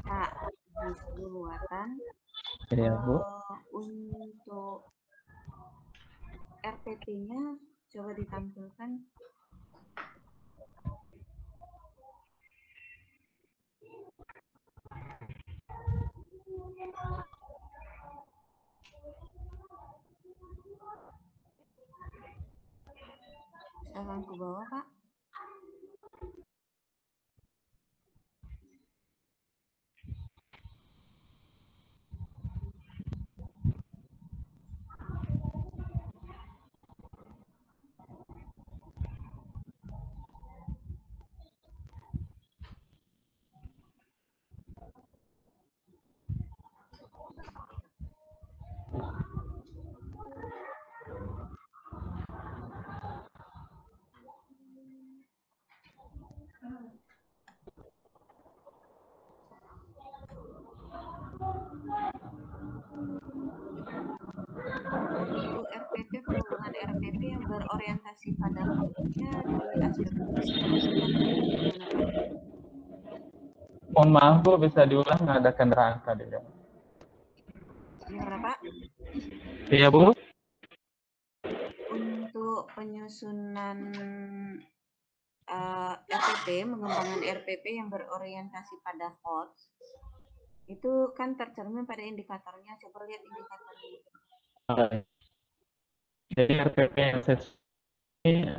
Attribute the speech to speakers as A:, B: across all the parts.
A: Kak, Wisnu Watan.
B: Ya, Bu.
A: Untuk RPP-nya coba ditampilkan. Silakan ke bawah, Kak. Untuk RPP, pengembangan RPP yang berorientasi pada hotnya di aspek fungsi gimana, Pak?
B: Mohon maaf, Bu, bisa diulang, nggak ada kendaraan tadi.
A: Gimana, Pak?
B: Iya, Bu.
A: Untuk penyusunan RPP, pengembangan RPP yang berorientasi pada host, itu kan tercermin pada indikatornya. Coba lihat indikatornya.
B: Jadi RPP yang ini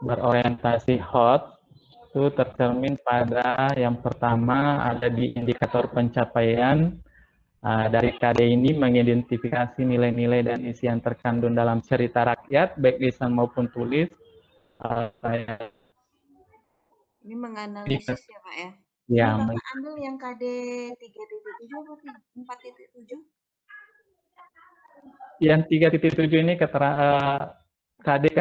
B: berorientasi hot itu tercermin pada yang pertama ada di indikator pencapaian. Dari KD ini mengidentifikasi nilai-nilai dan isi yang terkandung dalam cerita rakyat, baik lisan maupun tulis.
A: Ini menganalisis ya, Pak ya?
B: Ya,
A: Ini Bapak ambil yang KD 3.7 atau 4.7?
B: yang 3.7 ini KD KD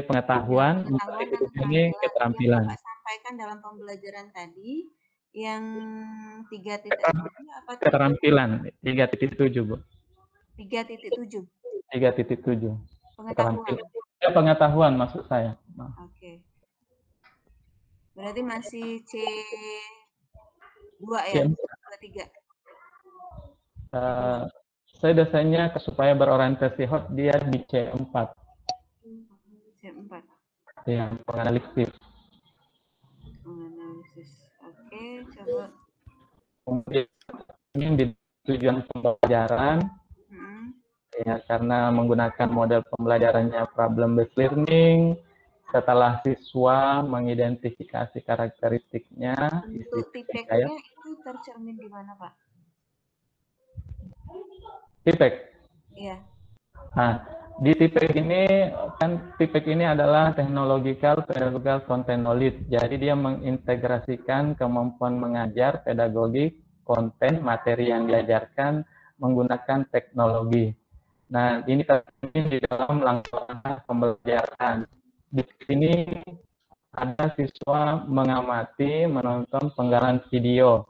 B: pengetahuan,
A: Pengetahuan dan
B: 4.7 ini
A: keterampilan. Yang
B: keterampilan.
A: Bapak sampaikan dalam pembelajaran tadi, yang 3.7 apa?
B: Keterampilan 3.7, Bu.
A: 3.7.
B: 3.7.
A: Pengetahuan.
B: Ya, pengetahuan maksud saya.
A: Oke. Berarti masih C2 ya? C3.
B: Saya desainnya supaya berorientasi hot dia di C4.
A: C4.
B: Ya, penganalisis.
A: Menganalisis. Oke, coba.
B: Kemudian ini di tujuan pembelajaran, ya, karena menggunakan model pembelajarannya problem based learning. Setelah siswa mengidentifikasi karakteristiknya,
A: untuk tipeknya itu tercermin di mana, Pak?
B: Tipek.
A: Iya.
B: Nah, di Tipek ini kan Tipek ini adalah technological pedagogical content knowledge. Jadi dia mengintegrasikan kemampuan mengajar, pedagogik, konten, materi yang diajarkan menggunakan teknologi. Nah, ini tercermin di dalam langkah pembelajaran. Di sini ada siswa mengamati, menonton penggalan video.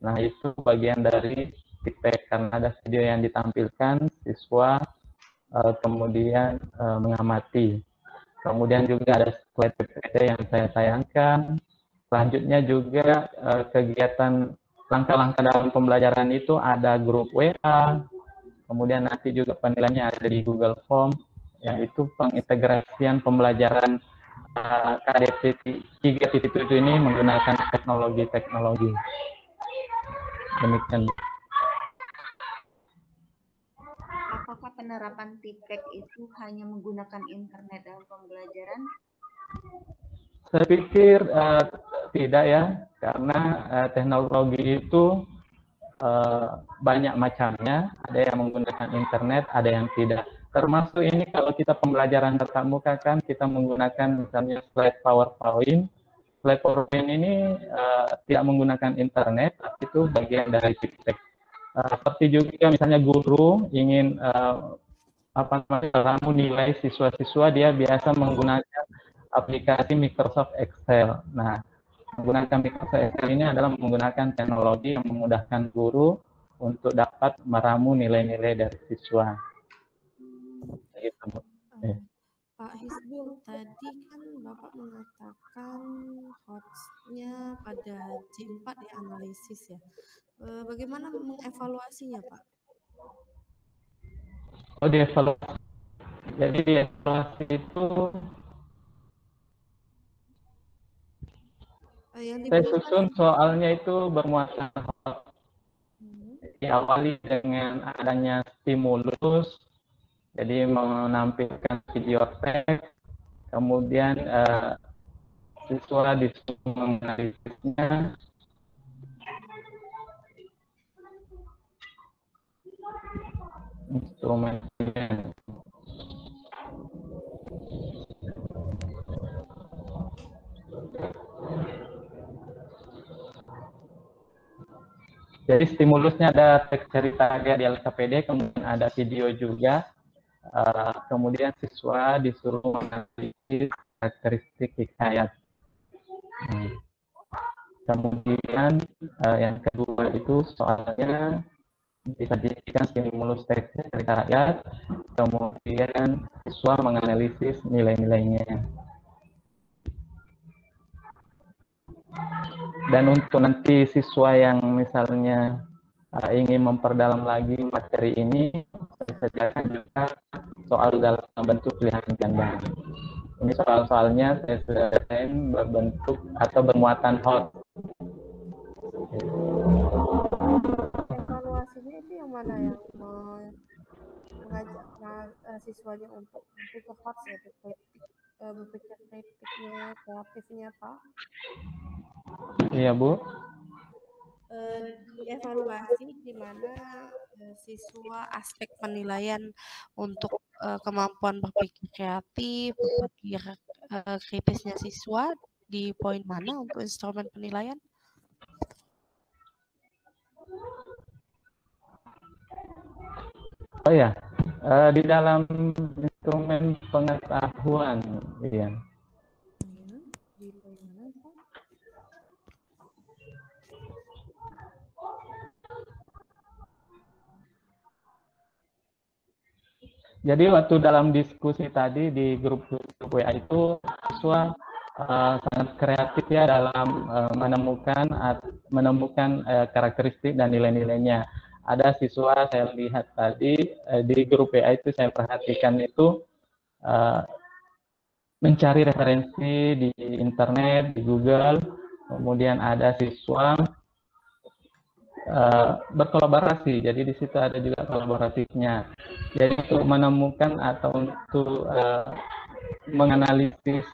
B: Nah, itu bagian dari Tipek karena ada video yang ditampilkan, siswa kemudian mengamati. Kemudian juga ada slide PPT yang saya sayangkan. Selanjutnya juga kegiatan langkah-langkah dalam pembelajaran itu ada grup WA, kemudian nanti juga penilaiannya ada di Google Form, yaitu pengintegrasian pembelajaran KDP 3.7 ini menggunakan teknologi-teknologi. Demikian.
A: Apakah penerapan Tipek itu hanya menggunakan internet dalam pembelajaran?
B: Saya pikir tidak ya, karena teknologi itu banyak macamnya, ada yang menggunakan internet, ada yang tidak. Termasuk ini kalau kita pembelajaran tatap muka kan kita menggunakan misalnya slide PowerPoint. Slide PowerPoint ini tidak menggunakan internet, tapi itu bagian dari Tipek. Seperti juga misalnya guru ingin meramu nilai siswa-siswa, dia biasa menggunakan aplikasi Microsoft Excel. Nah, menggunakan Microsoft Excel ini adalah menggunakan teknologi yang memudahkan guru untuk dapat meramu nilai-nilai dari siswa. Gitu, Bu.
C: Pak Hisbul, tadi kan Bapak mengatakan hotnya pada J4 ya, analisis ya. Bagaimana mengevaluasinya, Pak?
B: Oh, dievaluasi. Jadi dievaluasi itu
C: Yang
B: saya
C: diberikan
B: susun soalnya itu bermuatan
C: Hmm.
B: diawali dengan adanya stimulus, jadi menampilkan video teks, kemudian siswa disuruh menganalisisnya, instrumen. Jadi stimulusnya ada teks cerita di LKPD, kemudian ada video juga. Kemudian siswa disuruh menganalisis karakteristik hikayat. Kemudian yang kedua itu soalnya disajikan stimulus teks cerita rakyat, kemudian siswa menganalisis nilai-nilainya. Dan untuk nanti siswa yang misalnya ingin memperdalam lagi materi ini, saya sediakan juga soal dalam bentuk pilihan ganda. Ini soal-soalnya saya sudah desain berbentuk atau bermuatan hot.
C: evaluasinya itu yang mana yang mengajak siswanya untuk berpikir hot ya, berpikir kritiknya, kreatifnya, Pak?
B: Iya, Bu.
C: Dievaluasi di mana siswa aspek penilaian untuk kemampuan berpikir kreatif, berpikir kritisnya siswa di poin mana untuk instrumen penilaian?
B: Oh ya, di dalam instrumen pengetahuan, iya.
C: Di poin mana, Pak?
B: Jadi waktu dalam diskusi tadi di grup WA itu, siswa sangat kreatif ya dalam menemukan karakteristik dan nilai-nilainya. Ada siswa saya lihat tadi di grup WA itu saya perhatikan itu mencari referensi di internet, di Google, kemudian ada siswa berkolaborasi, jadi di situ ada juga kolaboratifnya. Jadi untuk menemukan atau untuk menganalisis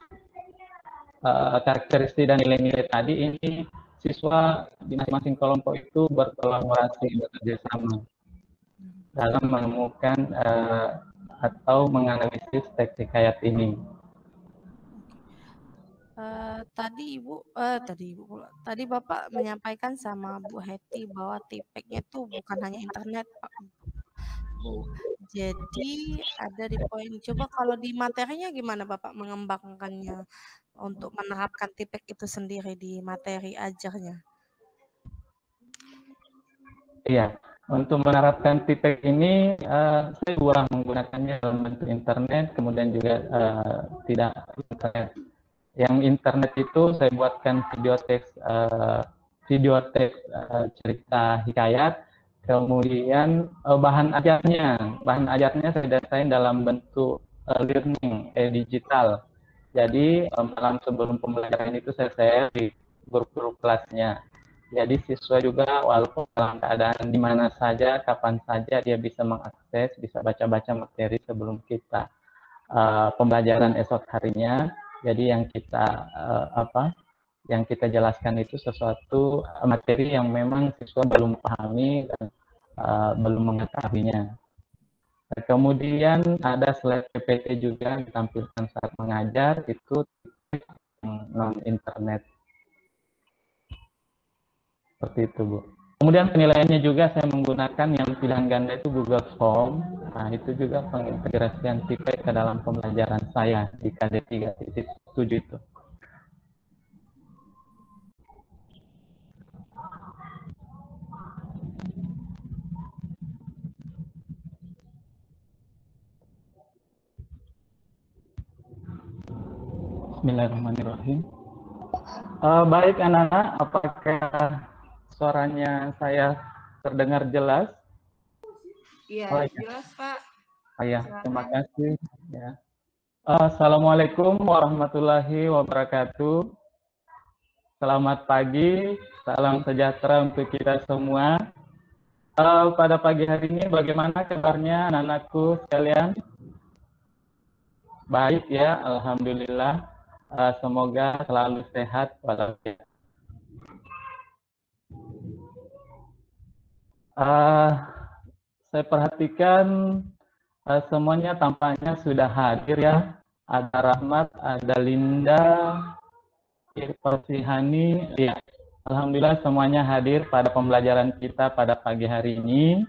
B: karakteristik dan nilai-nilai tadi, ini siswa di masing-masing kelompok itu berkolaborasi, bekerja sama dalam menemukan atau menganalisis teks hikayat ini.
C: Tadi Bapak menyampaikan sama Bu Hetty bahwa tipeknya itu bukan hanya internet, Pak, Bu. Jadi ada di poin, coba kalau di materinya gimana Bapak mengembangkannya untuk menerapkan tipek itu sendiri di materi ajarnya?
B: Iya, untuk menerapkan tipek ini saya kurang menggunakannya dalam bentuk internet, kemudian juga tidak internet. Yang internet itu saya buatkan video teks cerita hikayat, kemudian bahan ajarnya saya desain dalam bentuk learning digital. Jadi malam sebelum pembelajaran itu saya share di grup-grup kelasnya. Jadi siswa juga walaupun dalam keadaan di mana saja, kapan saja dia bisa mengakses, bisa baca-baca materi sebelum kita pembelajaran esok harinya. Jadi yang kita jelaskan itu sesuatu materi yang memang siswa belum pahami dan belum mengetahuinya. Kemudian ada slide PPT juga ditampilkan saat mengajar, itu non internet. Seperti itu, Bu. Kemudian penilaiannya juga saya menggunakan yang pilihan ganda itu Google Form. Nah, itu juga pengintegrasian tipek ke dalam pembelajaran saya di KD 3.7 itu. Bismillahirrahmanirrahim. Baik anak-anak, apakah suaranya saya terdengar jelas?
A: Iya,
B: Oh, iya.
A: jelas Pak.
B: Ya, terima
A: Silakan.
B: kasih. Ya. Assalamualaikum warahmatullahi wabarakatuh. Selamat pagi, salam sejahtera untuk kita semua. Pada pagi hari ini bagaimana kabarnya anak-anakku sekalian? Baik ya, alhamdulillah. Semoga selalu sehat walafiat. Saya perhatikan semuanya tampaknya sudah hadir ya. Ada Rahmat, ada Linda, Irfasihani. Ya, alhamdulillah semuanya hadir pada pembelajaran kita pada pagi hari ini.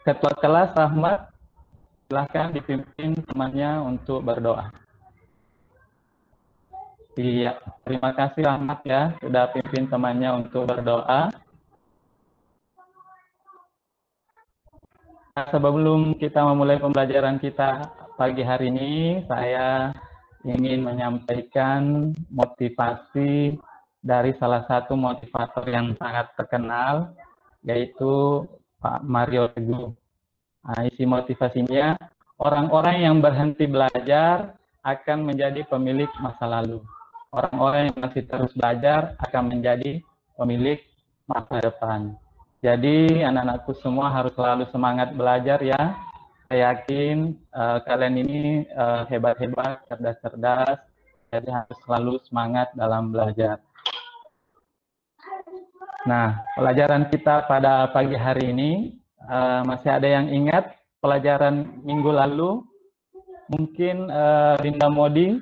B: Ketua kelas Rahmat, silahkan dipimpin temannya untuk berdoa. Iya, terima kasih Rahmat ya, sudah pimpin temannya untuk berdoa. Sebelum kita memulai pembelajaran kita pagi hari ini, saya ingin menyampaikan motivasi dari salah satu motivator yang sangat terkenal, yaitu Pak Mario Teguh. Nah, isi motivasinya, orang-orang yang berhenti belajar akan menjadi pemilik masa lalu. Orang-orang yang masih terus belajar akan menjadi pemilik masa depan. Jadi anak-anakku semua harus selalu semangat belajar ya. Saya yakin kalian ini hebat-hebat, cerdas-cerdas, jadi harus selalu semangat dalam belajar. Nah, pelajaran kita pada pagi hari ini, masih ada yang ingat pelajaran minggu lalu? Mungkin Linda Modi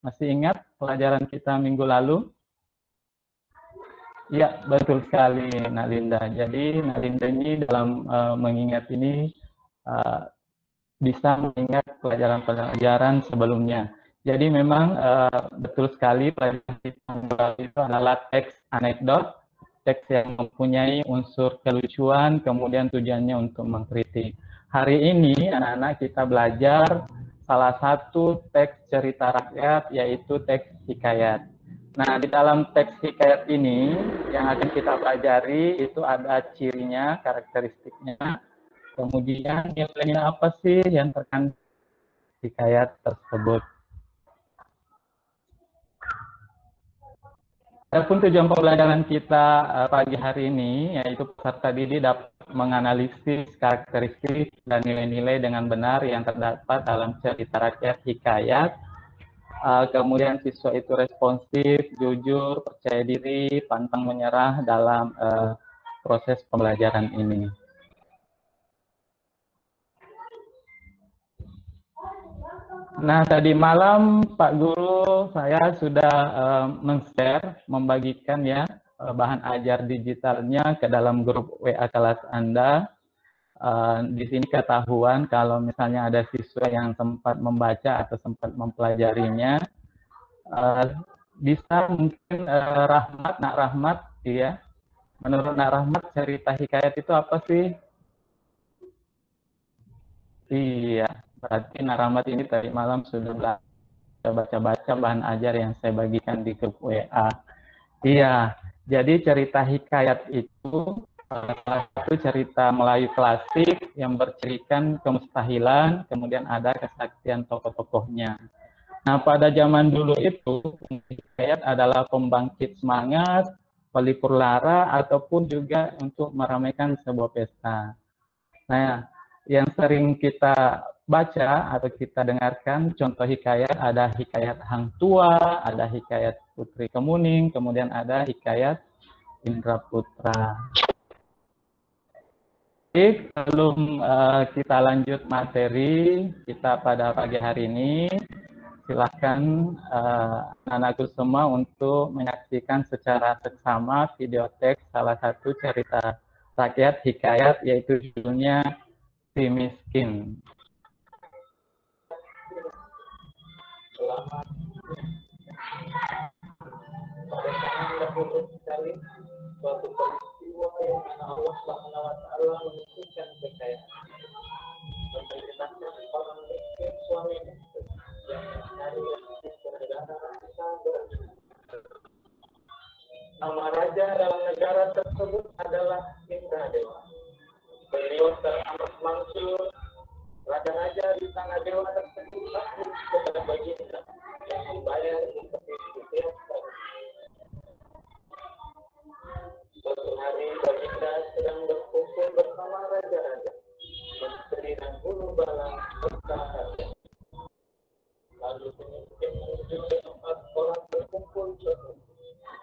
B: masih ingat pelajaran kita minggu lalu? Ya, betul sekali, Nak Linda. Jadi, Nak Linda ini dalam mengingat ini bisa mengingat pelajaran-pelajaran sebelumnya. Jadi, memang betul sekali pelajaran kita itu adalah teks anekdot, teks yang mempunyai unsur kelucuan, kemudian tujuannya untuk mengkritik. Hari ini, anak-anak kita belajar salah satu teks cerita rakyat, yaitu teks hikayat. Nah, di dalam teks hikayat ini yang akan kita pelajari itu ada cirinya, karakteristiknya, kemudian nilai-nilai apa sih yang terkandung hikayat tersebut. Adapun tujuan pembelajaran kita pagi hari ini, yaitu peserta didik dapat menganalisis karakteristik dan nilai-nilai dengan benar yang terdapat dalam cerita rakyat hikayat. Kemudian siswa itu responsif, jujur, percaya diri, pantang menyerah dalam proses pembelajaran ini. Nah, tadi malam Pak Guru saya sudah men-share, membagikan ya bahan ajar digitalnya ke dalam grup WA kelas Anda. Di sini ketahuan kalau misalnya ada siswa yang sempat membaca atau sempat mempelajarinya, bisa mungkin Nak Rahmat, ya. Menurut Nak Rahmat, cerita hikayat itu apa sih? Iya, berarti Nak Rahmat ini tadi malam sudah baca-baca bahan ajar yang saya bagikan di grup WA. Iya, jadi cerita hikayat itu salah satu cerita Melayu klasik yang berceritakan kemustahilan, kemudian ada kesaktian tokoh-tokohnya. Nah, pada zaman dulu itu, hikayat adalah pembangkit semangat, pelipur lara, ataupun juga untuk meramaikan sebuah pesta. Nah, yang sering kita baca atau kita dengarkan, contoh hikayat, ada hikayat Hang Tua, ada hikayat Putri Kemuning, kemudian ada hikayat Indra Putra. Baik, sebelum kita lanjut materi kita pada pagi hari ini, silahkan anak-anakku semua untuk menyaksikan secara seksama video teks salah satu cerita rakyat hikayat, yaitu judulnya Si Miskin. Suatu peristiwa yang Allah Subhanahu wa Ta'ala menentukan kekayaan. Menceritakan orang miskin suami yang mencari Nama raja dalam negara tersebut adalah Indradewa. Beliau teramat mansur. Raja-raja di tanah dewa tersebut takut kepada Baginda yang membayar seperti setiap tahun. Suatu hari Baginda sedang berkumpul bersama raja-raja, menteri dan hulu balang serta raja. Lalu pemimpin menuju ke tempat orang berkumpul semua.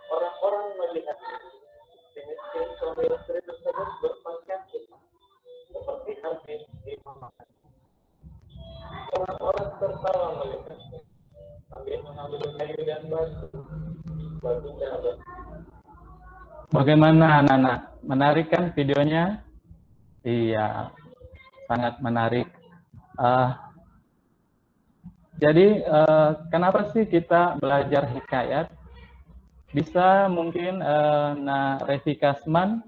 B: Orang-orang melihat pemimpin suami istri tersebut berpakaian hitam seperti habis dimakan. Orang-orang tertawa melihatnya sambil mengambil kayu dan batu. Baginda berkata, bagaimana anak-anak? Menarik kan videonya? Iya, sangat menarik. Jadi kenapa sih kita belajar hikayat? Bisa mungkin Revi Kasman?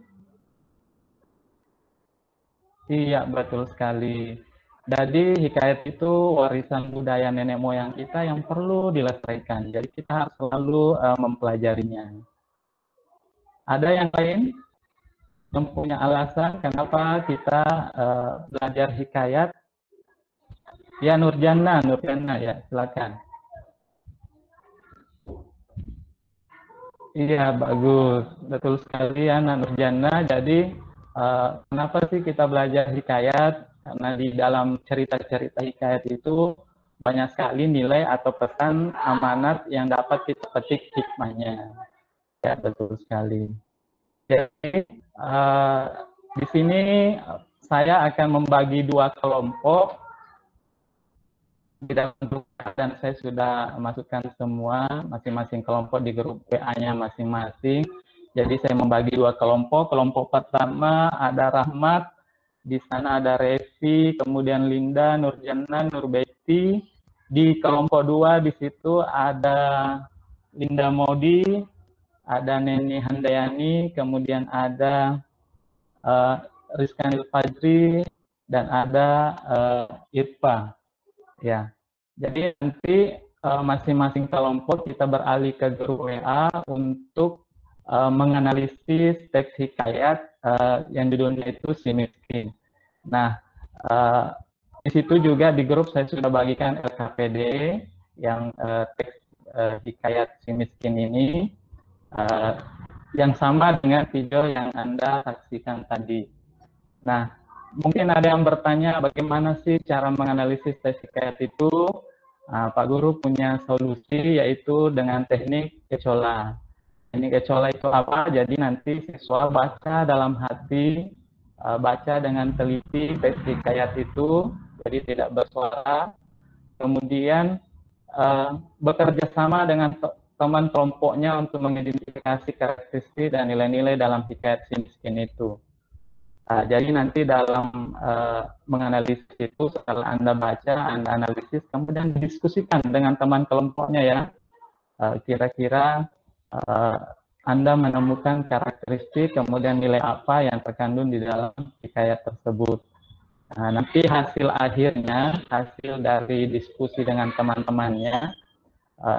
B: Iya, betul sekali. Jadi hikayat itu warisan budaya nenek moyang kita yang perlu dilestarikan. Jadi kita harus selalu mempelajarinya. Ada yang lain yang punya alasan kenapa kita belajar hikayat? Ya, Nurjana ya, silakan. Iya, bagus. Betul sekali ya, Nurjana. Jadi kenapa sih kita belajar hikayat? Karena di dalam cerita-cerita hikayat itu banyak sekali nilai atau pesan amanat yang dapat kita petik hikmahnya. Ya, betul sekali. Jadi di sini saya akan membagi dua kelompok di dalam grup dan saya sudah masukkan semua masing-masing kelompok di grup WA-nya masing-masing. Jadi saya membagi dua kelompok. Kelompok pertama ada Rahmat, di sana ada Revi, kemudian Linda, Nurjana, Nurbeti. Di kelompok dua di situ ada Linda Modi, ada Neni Handayani, kemudian ada Rizkanil Fajri, dan ada Irfa. Ya, jadi nanti masing-masing kelompok kita beralih ke grup WA untuk menganalisis teks hikayat yang judulnya itu Si Miskin. Nah, di situ juga di grup saya sudah bagikan LKPD yang teks hikayat Si Miskin ini yang sama dengan video yang Anda saksikan tadi. Nah, mungkin ada yang bertanya bagaimana sih cara menganalisis teks hikayat itu. Pak Guru punya solusi yaitu dengan teknik kecola. Teknik kecola itu apa? Jadi nanti siswa baca dalam hati, baca dengan teliti teks hikayat itu, jadi tidak bersuara. Kemudian bekerja sama dengan teman kelompoknya untuk mengidentifikasi karakteristik dan nilai-nilai dalam hikayat Si Miskin itu. Jadi nanti dalam menganalisis itu setelah Anda baca, Anda analisis, kemudian didiskusikan dengan teman kelompoknya ya. Kira-kira Anda menemukan karakteristik, kemudian nilai apa yang terkandung di dalam hikayat tersebut. Nanti hasil akhirnya, hasil dari diskusi dengan teman-temannya,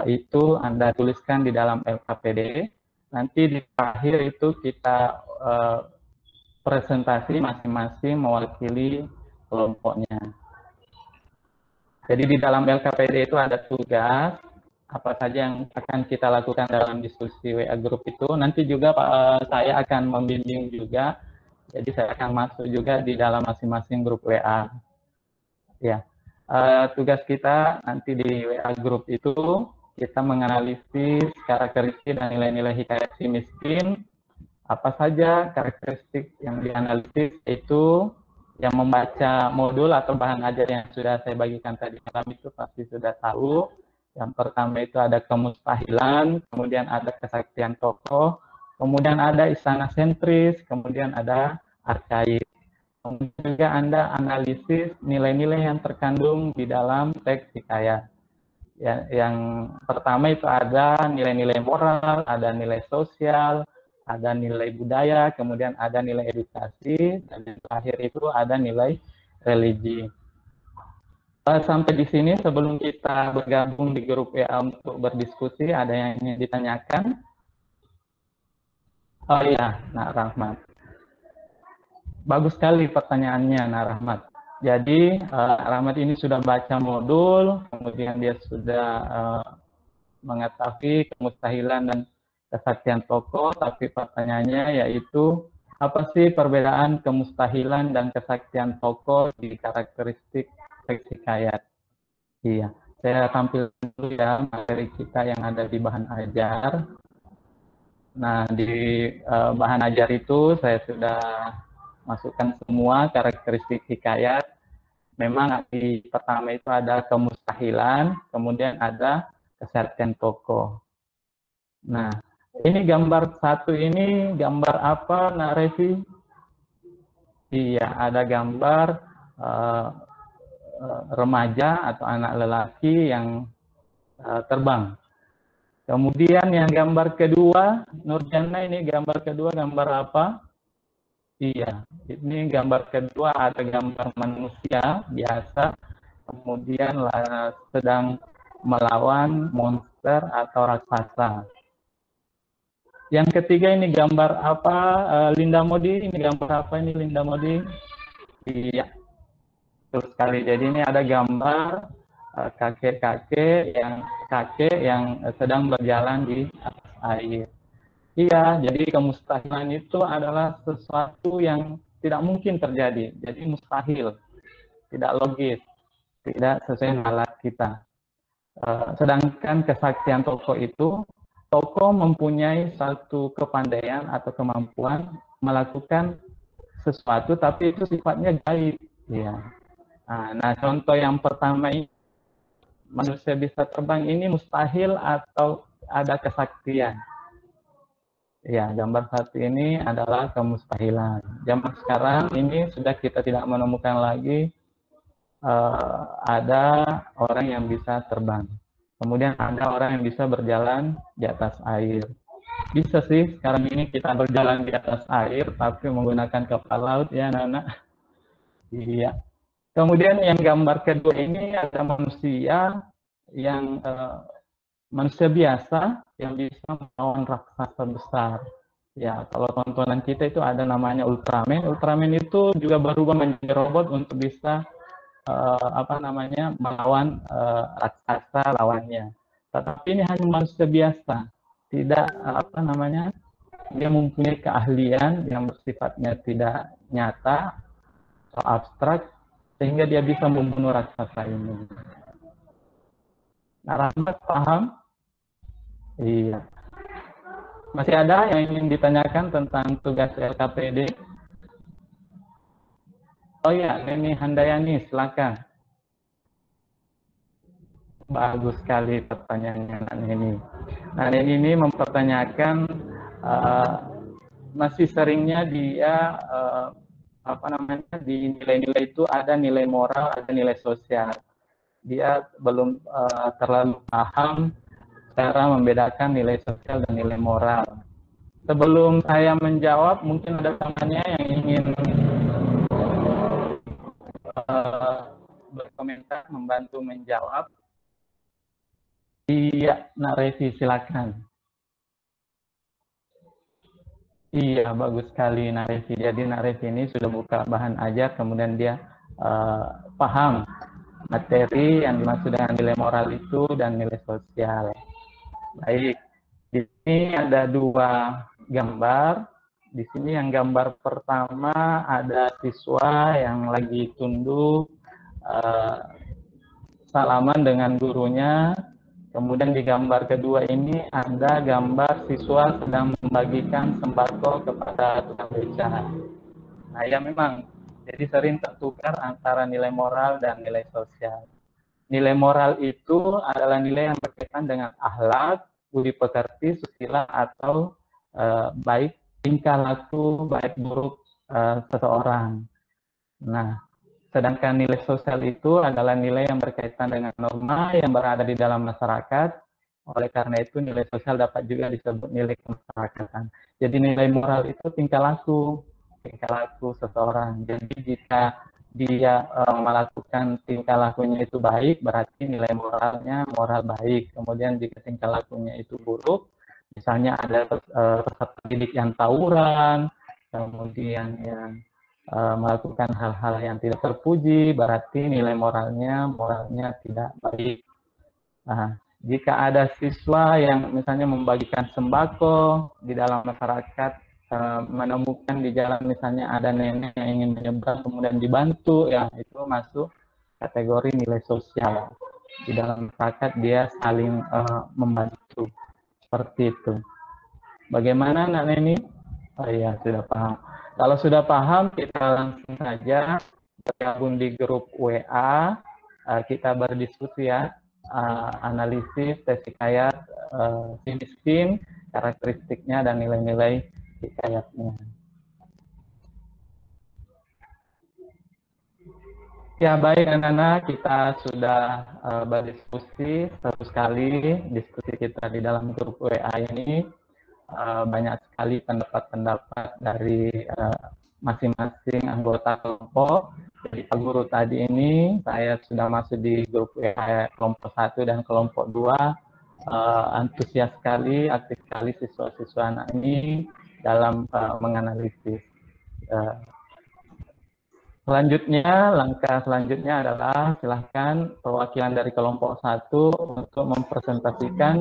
B: itu Anda tuliskan di dalam LKPD. Nanti di akhir itu kita presentasi masing-masing mewakili kelompoknya. Jadi di dalam LKPD itu ada tugas, apa saja yang akan kita lakukan dalam diskusi WA Group itu. Nanti juga saya akan membimbing juga, jadi saya akan masuk juga di dalam masing-masing grup WA. Ya, tugas kita nanti di WA Group itu, kita menganalisis karakteristik dan nilai-nilai hikayat Si Miskin. Apa saja karakteristik yang dianalisis itu yang membaca modul atau bahan ajar yang sudah saya bagikan tadi malam itu pasti sudah tahu. Yang pertama itu ada kemustahilan, kemudian ada kesaktian tokoh, kemudian ada istana sentris, kemudian ada arkaik. Kemudian juga Anda analisis nilai-nilai yang terkandung di dalam teks hikayat. Yang pertama itu ada nilai-nilai moral, ada nilai sosial, ada nilai budaya, kemudian ada nilai edukasi, dan yang terakhir itu ada nilai religi. Sampai di sini sebelum kita bergabung di grup WA untuk berdiskusi, ada yang ingin ditanyakan? Oh iya, Nak Rahmat. Bagus sekali pertanyaannya, Nak Rahmat. Jadi, Rahmat ini sudah baca modul, kemudian dia sudah mengetahui kemustahilan dan kesaktian tokoh, tapi pertanyaannya yaitu, apa sih perbedaan kemustahilan dan kesaktian tokoh di karakteristik teks hikayat? Iya, saya tampil dulu ya materi kita yang ada di bahan ajar. Nah, di bahan ajar itu saya sudah masukkan semua karakteristik hikayat. Memang di pertama itu ada kemustahilan, kemudian ada kesaktian tokoh. Nah, ini gambar satu ini gambar apa, Nak Revi? Iya, ada gambar remaja atau anak lelaki yang terbang. Kemudian yang gambar kedua, Nurjana, ini gambar kedua gambar apa? Iya, ini gambar kedua ada gambar manusia biasa, kemudian sedang melawan monster atau raksasa. Yang ketiga ini gambar apa, Linda Modi? Ini gambar apa ini, Linda Modi? Iya, betul sekali. Jadi ini ada gambar kakek yang sedang berjalan di atas air. Iya, jadi kemustahilan itu adalah sesuatu yang tidak mungkin terjadi. Jadi mustahil, tidak logis, tidak sesuai nalar kita. Sedangkan kesaktian tokoh itu, tokoh mempunyai satu kepandaian atau kemampuan melakukan sesuatu, tapi itu sifatnya gaib. Ya. Nah, contoh yang pertama ini, manusia bisa terbang ini mustahil atau ada kesaktian. Ya, gambar satu ini adalah kemustahilan. Zaman sekarang ini sudah kita tidak menemukan lagi ada orang yang bisa terbang. Kemudian ada orang yang bisa berjalan di atas air. Bisa sih sekarang ini kita berjalan di atas air, tapi menggunakan kapal laut ya, Nana. Iya. Kemudian yang gambar kedua ini ada manusia yang manusia biasa yang bisa melawan raksasa besar. Ya, kalau tontonan kita itu ada namanya Ultraman. Ultraman itu juga berubah menjadi robot untuk bisa melawan raksasa lawannya. Tetapi ini hanya manusia biasa, tidak dia mempunyai keahlian yang bersifatnya tidak nyata atau abstrak sehingga dia bisa membunuh raksasa ini. Nah, Rahmat paham? Iya. Masih ada yang ingin ditanyakan tentang tugas LKPD? Oh ya, Neni Handayani, silakan. Bagus sekali pertanyaannya, Neni. Nah, Neni ini mempertanyakan masih seringnya dia di nilai-nilai itu ada nilai moral, ada nilai sosial. Dia belum terlalu paham cara membedakan nilai sosial dan nilai moral. Sebelum saya menjawab, mungkin ada temannya yang ingin berkomentar, membantu menjawab. Iya, Nak Revi, silakan. Iya, bagus sekali Nak Revi. Jadi Nak Revi ini sudah buka bahan ajar, kemudian dia paham materi yang dimaksud dengan nilai moral itu dan nilai sosial. Baik, di sini ada dua gambar. Di sini yang gambar pertama ada siswa yang lagi tunduk salaman dengan gurunya. Kemudian di gambar kedua ini ada gambar siswa sedang membagikan sembako kepada tukang beca. Nah ya memang, jadi sering tertukar antara nilai moral dan nilai sosial. Nilai moral itu adalah nilai yang berkaitan dengan akhlak, budi pekerti, susila atau baik tingkah laku, baik buruk seseorang. Nah, sedangkan nilai sosial itu adalah nilai yang berkaitan dengan norma yang berada di dalam masyarakat. Oleh karena itu nilai sosial dapat juga disebut nilai kemasyarakatan. Jadi nilai moral itu tingkah laku seseorang. Jadi jika dia melakukan tingkah lakunya itu baik, berarti nilai moralnya moral baik. Kemudian jika tingkah lakunya itu buruk, misalnya ada peserta didik yang tawuran, kemudian yang melakukan hal-hal yang tidak terpuji, berarti nilai moralnya tidak baik. Nah, jika ada siswa yang misalnya membagikan sembako di dalam masyarakat, menemukan di jalan misalnya ada nenek yang ingin menyeberang kemudian dibantu, ya itu masuk kategori nilai sosial. Di dalam masyarakat dia saling membantu, seperti itu. Bagaimana Nak Neni? Oh iya, sudah paham. Kalau sudah paham, kita langsung saja bergabung di grup WA, kita berdiskusi ya, analisis tes hikayat si miskin, karakteristiknya dan nilai-nilai hikayatnya. Ya baik anak-anak, kita sudah berdiskusi satu kali diskusi kita di dalam grup WA ini. Banyak sekali pendapat-pendapat dari masing-masing anggota kelompok. Jadi Pak Guru tadi ini saya sudah masuk di grup WA kelompok 1 dan kelompok 2. Antusias sekali, aktif sekali siswa-siswa anak ini dalam menganalisis. Selanjutnya, langkah selanjutnya adalah silahkan perwakilan dari kelompok 1 untuk mempresentasikan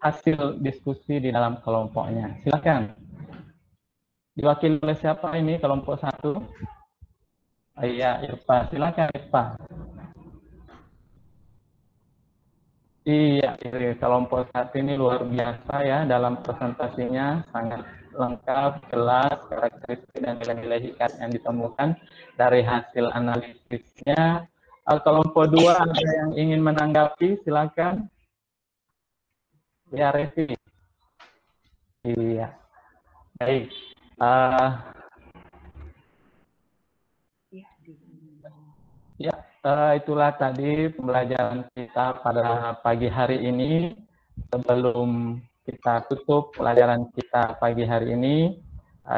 B: hasil diskusi di dalam kelompoknya. Silakan. Diwakili oleh siapa ini kelompok 1? Iya, Irfa. Silakan Irfa. Iya, kelompok 1 ini luar biasa ya dalam presentasinya, sangat lengkap, jelas, karakteristik dan nilai-nilai hikayat yang ditemukan dari hasil analisisnya. Kelompok 2 ada yang ingin menanggapi, silakan. Ya, Revi. Iya. Baik. Ya, itulah tadi pembelajaran kita pada pagi hari ini. Sebelum kita tutup pelajaran kita pagi hari ini,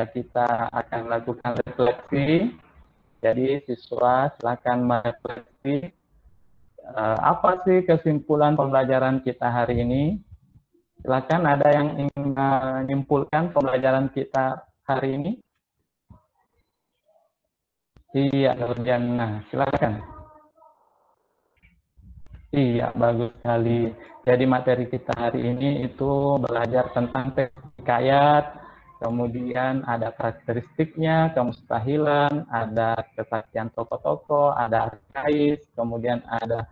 B: kita akan lakukan refleksi. Jadi siswa silakan merefleksi apa sih kesimpulan pembelajaran kita hari ini. Silakan, ada yang ingin menyimpulkan pembelajaran kita hari ini? Iya, Nurjana, silakan. Iya, bagus sekali. Jadi materi kita hari ini itu belajar tentang tes hikayat, kemudian ada karakteristiknya, kemustahilan, ada kesaksian tokoh-tokoh, ada arkais, kemudian ada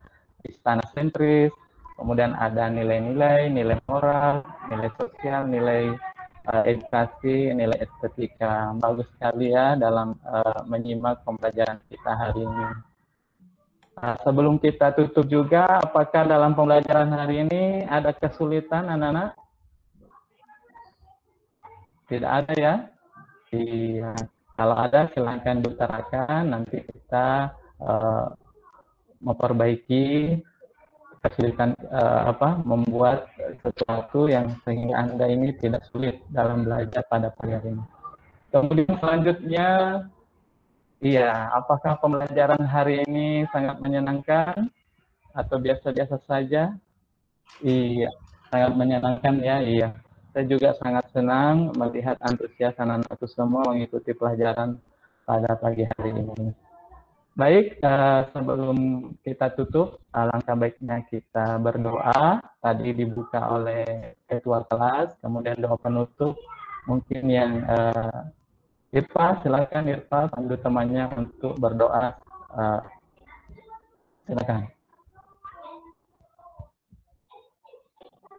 B: istana sentris, kemudian ada nilai-nilai, nilai moral, nilai sosial, nilai edukasi, nilai estetika. Bagus sekali ya dalam menyimak pembelajaran kita hari ini. Sebelum kita tutup juga, apakah dalam pembelajaran hari ini ada kesulitan anak-anak? Tidak ada ya? Iya. Kalau ada silakan diutarakan, nanti kita memperbaiki kesulitan membuat sesuatu yang sehingga Anda ini tidak sulit dalam belajar pada pagi hari ini. Kemudian selanjutnya, iya, apakah pembelajaran hari ini sangat menyenangkan atau biasa-biasa saja? Iya, sangat menyenangkan ya, iya. Saya juga sangat senang melihat antusias anak-anakku semua mengikuti pelajaran pada pagi hari ini. Baik, sebelum kita tutup, alangkah baiknya kita berdoa. Tadi dibuka oleh ketua kelas, kemudian doa penutup. Mungkin yang Irfa, silakan Irfa pandu temannya untuk berdoa. Silakan.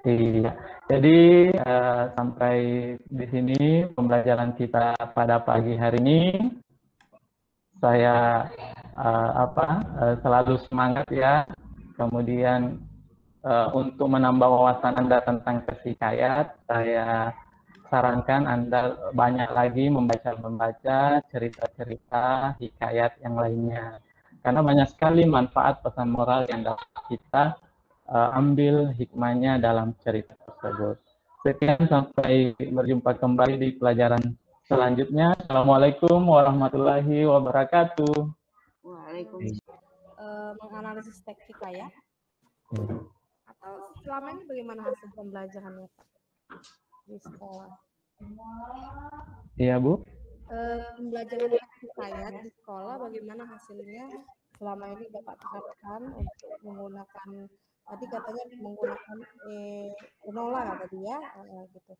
B: Iya, jadi sampai di sini pembelajaran kita pada pagi hari ini. Saya selalu semangat ya. Kemudian untuk menambah wawasan Anda tentang tes hikayat, saya sarankan Anda banyak lagi membaca cerita-cerita hikayat yang lainnya. Karena banyak sekali manfaat pesan moral yang dapat kita ambil hikmahnya dalam cerita tersebut. Sekian, sampai berjumpa kembali di pelajaran Selanjutnya, Assalamualaikum warahmatullahi wabarakatuh.
A: Waalaikumsalam.
C: Menganalisis teks hikayat atau selama ini bagaimana hasil pembelajarannya Pak di sekolah?
B: Iya, Bu.
C: Pembelajaran teks hikayat di sekolah bagaimana hasilnya selama ini Bapak terapkan untuk menggunakan, tadi katanya menggunakan Enola tadi ya, gitu.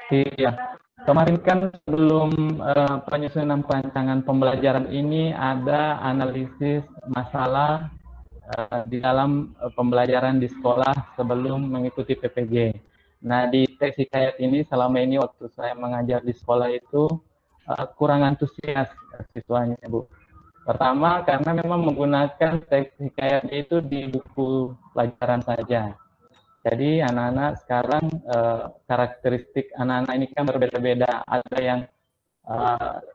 B: Iya, kemarin kan sebelum penyusunan perancangan pembelajaran ini ada analisis masalah di dalam pembelajaran di sekolah sebelum mengikuti PPG. Nah, di teks hikayat ini selama ini waktu saya mengajar di sekolah itu kurang antusias siswanya, Bu. Pertama, karena memang menggunakan teks hikayat itu di buku pelajaran saja. Jadi anak-anak sekarang karakteristik anak-anak ini kan berbeda-beda. Ada yang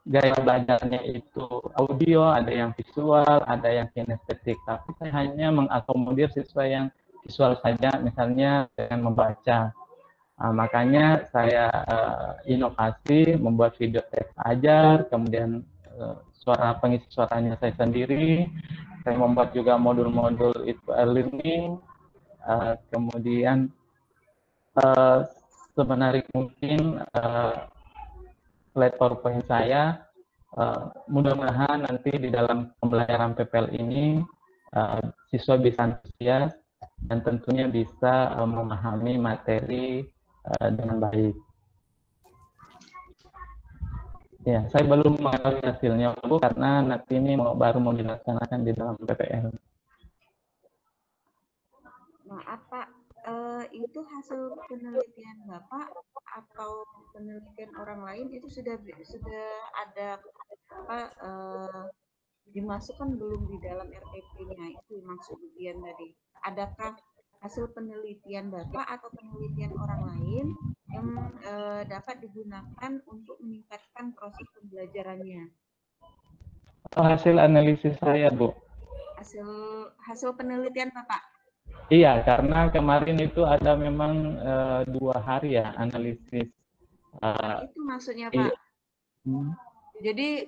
B: gaya belajarnya itu audio, ada yang visual, ada yang kinestetik. Tapi saya hanya mengakomodir siswa yang visual saja, misalnya dengan membaca. Makanya saya inovasi, membuat video teks ajar, kemudian suara pengisi suaranya saya sendiri. Saya membuat juga modul-modul itu e-learning. Kemudian semenarik mungkin slide PowerPoint saya, mudah-mudahan nanti di dalam pembelajaran PPL ini siswa bisa antusias dan tentunya bisa memahami materi dengan baik. Ya, saya belum mengetahui hasilnya, Bu, karena nanti ini baru mau dilaksanakan di dalam PPL.
A: Nah, apa itu hasil penelitian Bapak atau penelitian orang lain itu sudah ada apa dimasukkan belum di dalam RPP-nya? Itu maksud ujian tadi. Adakah hasil penelitian Bapak atau penelitian orang lain yang dapat digunakan untuk meningkatkan proses pembelajarannya?
B: Hasil analisis saya, Bu.
A: Hasil penelitian Bapak?
B: Iya, karena kemarin itu ada memang 2 hari ya analisis.
A: Itu maksudnya Pak. Jadi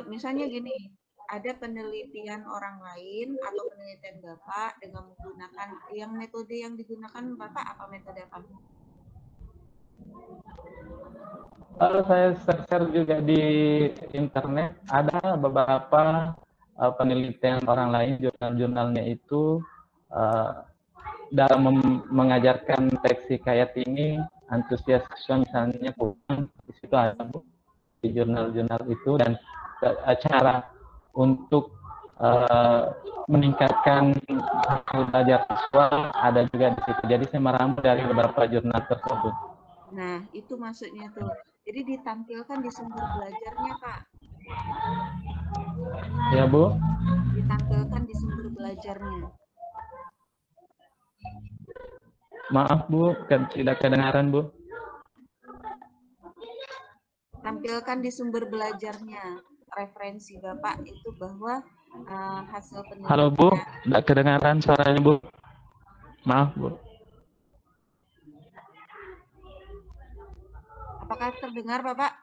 A: misalnya gini, ada penelitian orang lain atau penelitian Bapak dengan menggunakan yang metode yang digunakan Bapak apa metode apa?
B: Saya share juga di internet, ada beberapa penelitian orang lain, jurnal-jurnalnya itu dalam mengajarkan teks hikayat ini antusias siswa, misalnya bukan di situ ada di jurnal-jurnal itu, dan cara untuk meningkatkan hasil belajar siswa ada juga di situ. Jadi saya merambut dari beberapa jurnal tersebut.
A: Nah, itu maksudnya tuh. Jadi ditampilkan di sumber belajarnya, Pak.
B: Ya, Bu.
A: Ditampilkan di sumber belajarnya.
B: Maaf, Bu, tidak kedengaran, Bu.
A: Tampilkan di sumber belajarnya. Referensi Bapak itu bahwa hasil penelitian.
B: Halo, Bu. Tidak kedengaran suaranya, Bu. Maaf, Bu.
A: Apakah terdengar, Bapak?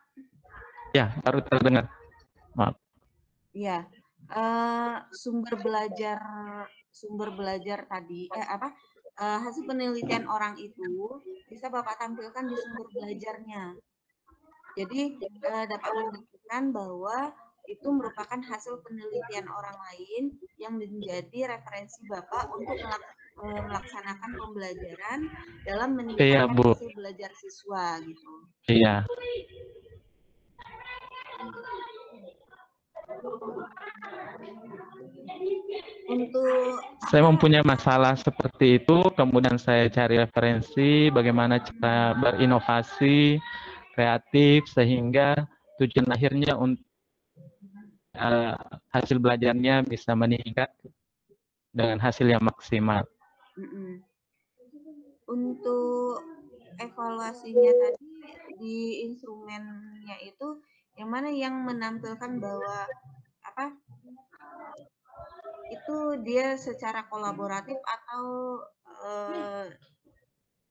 B: Ya, baru terdengar. Maaf.
A: Iya. Sumber belajar tadi hasil penelitian orang itu bisa Bapak tampilkan di sumber belajarnya. Jadi dapat menunjukkan bahwa itu merupakan hasil penelitian orang lain yang menjadi referensi Bapak untuk melaksanakan pembelajaran dalam meningkatkan hasil belajar siswa gitu.
B: Iya. Saya mempunyai masalah seperti itu, kemudian saya cari referensi bagaimana cara berinovasi kreatif sehingga tujuan akhirnya untuk hasil belajarnya bisa meningkat dengan hasil yang maksimal.
A: Untuk evaluasinya tadi di instrumennya itu yang mana yang menampilkan bahwa itu dia secara kolaboratif atau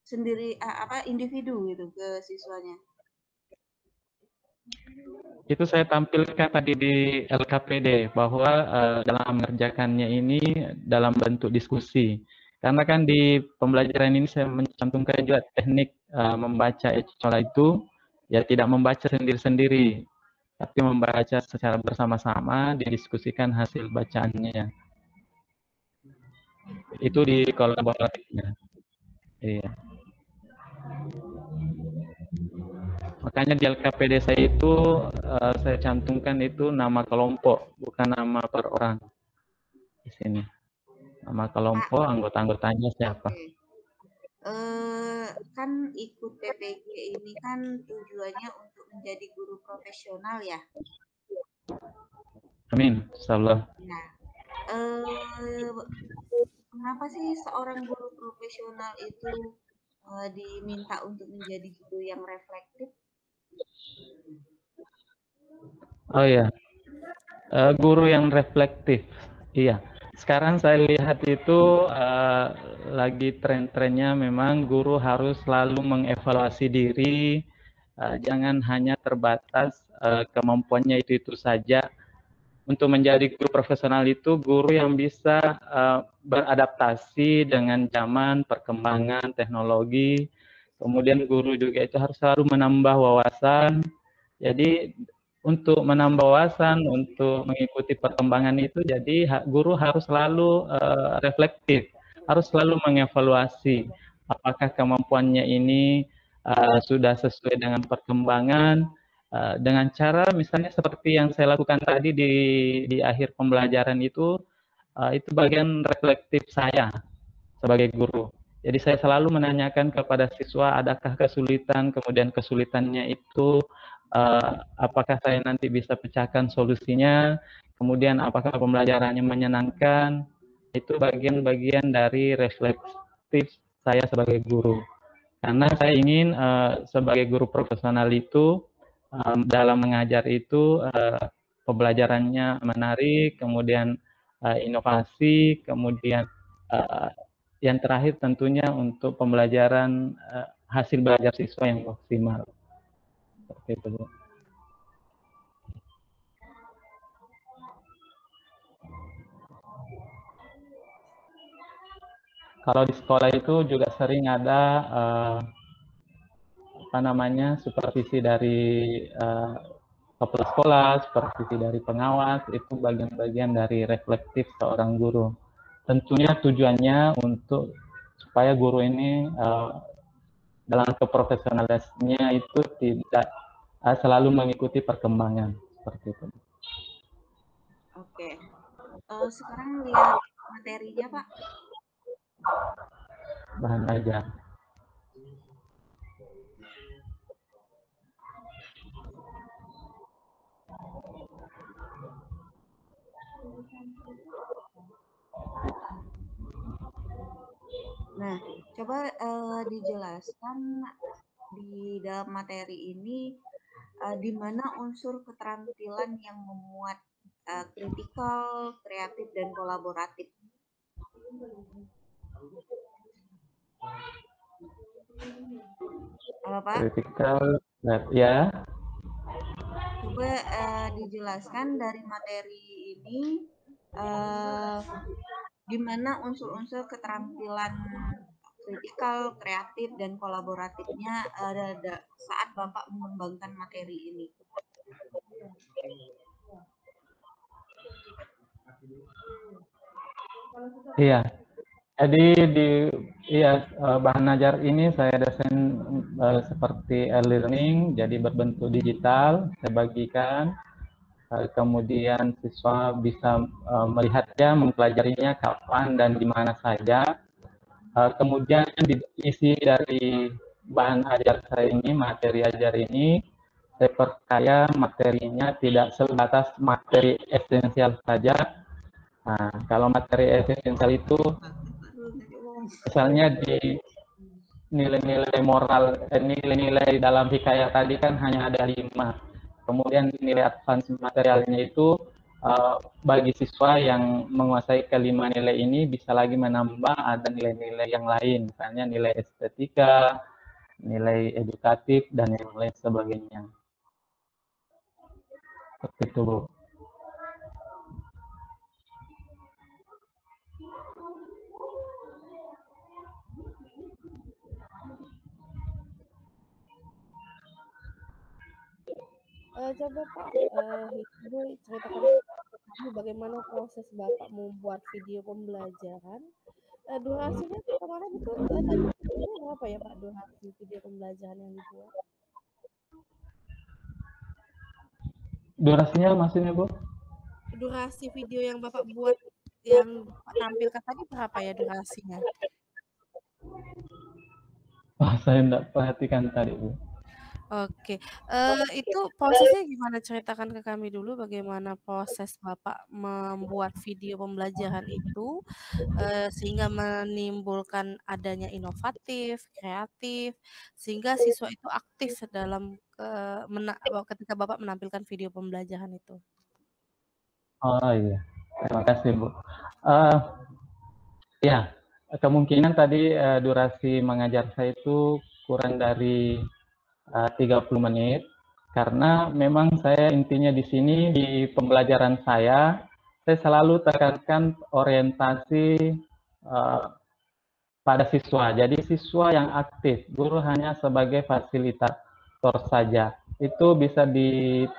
A: sendiri individu gitu ke siswanya?
B: Itu saya tampilkan tadi di LKPD bahwa dalam mengerjakannya ini dalam bentuk diskusi. Karena kan di pembelajaran ini saya mencantumkan juga teknik membaca ecola itu ya tidak membaca sendiri-sendiri, tapi membaca secara bersama-sama, didiskusikan hasil bacaannya. Itu di kolaboratifnya. Iya. Makanya di LKPD saya itu saya cantumkan itu nama kelompok, bukan nama per orang di sini. Nama kelompok, anggota-anggotanya siapa.
A: Kan ikut PPG ini kan tujuannya untuk menjadi guru profesional ya.
B: Amin, insyaallah.
A: Nah, kenapa sih seorang guru profesional itu diminta untuk menjadi guru yang reflektif?
B: Oh ya, guru yang reflektif. Iya. Sekarang saya lihat itu lagi tren-trennya memang guru harus selalu mengevaluasi diri, jangan hanya terbatas kemampuannya itu saja. Untuk menjadi guru profesional itu guru yang bisa beradaptasi dengan zaman, perkembangan teknologi. Kemudian guru juga itu harus selalu menambah wawasan. Jadi untuk menambah wawasan, untuk mengikuti perkembangan itu, jadi guru harus selalu reflektif, harus selalu mengevaluasi apakah kemampuannya ini sudah sesuai dengan perkembangan, dengan cara misalnya seperti yang saya lakukan tadi di akhir pembelajaran itu bagian reflektif saya sebagai guru. Jadi saya selalu menanyakan kepada siswa adakah kesulitan, kemudian kesulitannya itu apakah saya nanti bisa pecahkan solusinya, kemudian apakah pembelajarannya menyenangkan. Itu bagian-bagian dari reflektif saya sebagai guru. Karena saya ingin sebagai guru profesional itu dalam mengajar itu pembelajarannya menarik, kemudian inovasi, kemudian yang terakhir tentunya untuk pembelajaran hasil belajar siswa yang maksimal. Seperti itu, Bu. Kalau di sekolah itu juga sering ada supervisi dari kepala sekolah, supervisi dari pengawas, itu bagian-bagian dari reflektif seorang guru. Tentunya tujuannya untuk supaya guru ini dalam keprofesionalannya itu tidak selalu mengikuti perkembangan seperti itu.
A: Oke, sekarang lihat materinya Pak.
B: Bahan ajar.
A: Nah, coba dijelaskan di dalam materi ini di mana unsur keterampilan yang memuat kritikal, kreatif, dan kolaboratif. Apa Pak?
B: Kritikal, ya.
A: Coba dijelaskan dari materi ini di mana unsur-unsur keterampilan kritikal, kreatif, dan kolaboratifnya saat Bapak mengembangkan materi ini.
B: Iya. Jadi bahan ajar ini saya desain seperti e-learning, jadi berbentuk digital, saya bagikan. Kemudian siswa bisa melihatnya, mempelajarinya kapan dan di mana saja. Kemudian diisi dari bahan ajar saya ini, materi ajar ini, saya perkaya materinya tidak sebatas materi esensial saja. Nah, kalau materi esensial itu misalnya di nilai-nilai moral, nilai-nilai dalam hikayat tadi kan hanya ada 5. Kemudian nilai advance materialnya itu bagi siswa yang menguasai kelima nilai ini bisa lagi menambah ada nilai-nilai yang lain, misalnya nilai estetika, nilai edukatif, dan yang lain sebagainya. Seperti itu, Bu.
C: Coba Pak, Ibu ceritakan kami bagaimana proses Bapak membuat video pembelajaran. Durasinya kemarin itu tadi videonya berapa ya Pak, durasi video pembelajaran yang dibuat?
B: Durasinya maksudnya, Bu?
C: Durasi video yang Bapak buat, yang Bapak tampilkan tadi berapa ya durasinya?
B: Wah, saya enggak perhatikan tadi, Bu.
C: Oke, itu prosesnya gimana? Ceritakan ke kami dulu bagaimana proses Bapak membuat video pembelajaran itu, sehingga menimbulkan adanya inovatif, kreatif, sehingga siswa itu aktif dalam, ketika Bapak menampilkan video pembelajaran itu.
B: Oh iya, terima kasih, Bu. Ya, kemungkinan tadi durasi mengajar saya itu kurang dari 30 menit, karena memang saya intinya di sini di pembelajaran saya selalu tekankan orientasi pada siswa. Jadi siswa yang aktif, guru hanya sebagai fasilitator saja. Itu bisa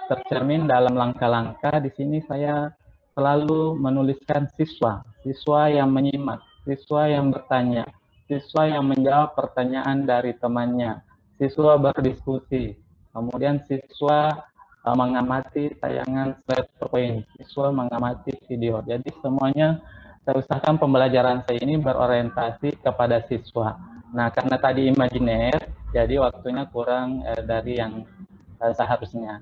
B: tercermin dalam langkah-langkah. Di sini saya selalu menuliskan siswa, siswa yang menyimak, siswa yang bertanya, siswa yang menjawab pertanyaan dari temannya, siswa berdiskusi, kemudian siswa mengamati tayangan slide PowerPoint, siswa mengamati video. Jadi semuanya saya usahakan pembelajaran saya ini berorientasi kepada siswa. Nah, karena tadi imajiner, jadi waktunya kurang dari yang seharusnya.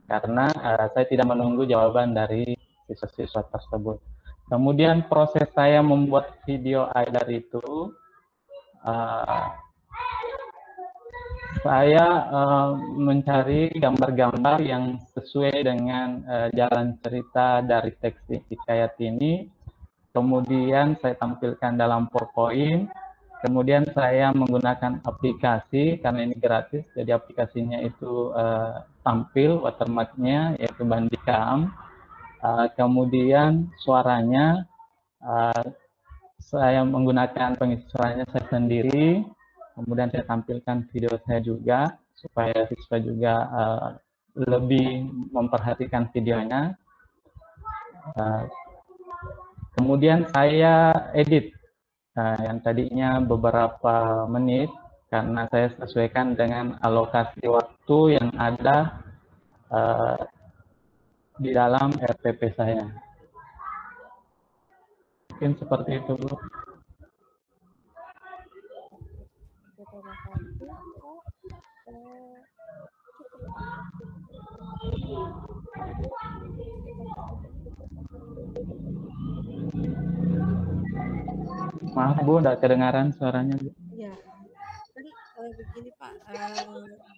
B: Karena saya tidak menunggu jawaban dari siswa-siswa tersebut. Kemudian proses saya membuat video IDAR itu, saya mencari gambar-gambar yang sesuai dengan jalan cerita dari teks hikayat ini. Kemudian saya tampilkan dalam PowerPoint. Kemudian saya menggunakan aplikasi, karena ini gratis, jadi aplikasinya itu tampil watermarknya, yaitu Bandicam. Kemudian suaranya, saya menggunakan pengisi suaranya saya sendiri. Kemudian saya tampilkan video saya juga, supaya siswa juga lebih memperhatikan videonya. Kemudian saya edit yang tadinya beberapa menit, karena saya sesuaikan dengan alokasi waktu yang ada di dalam RPP saya. Mungkin seperti itu, Bu.
C: Terima kasih Pak.
B: Maaf, Bu, tidak kedengaran suaranya, Bu.
C: Ya, kan begini Pak,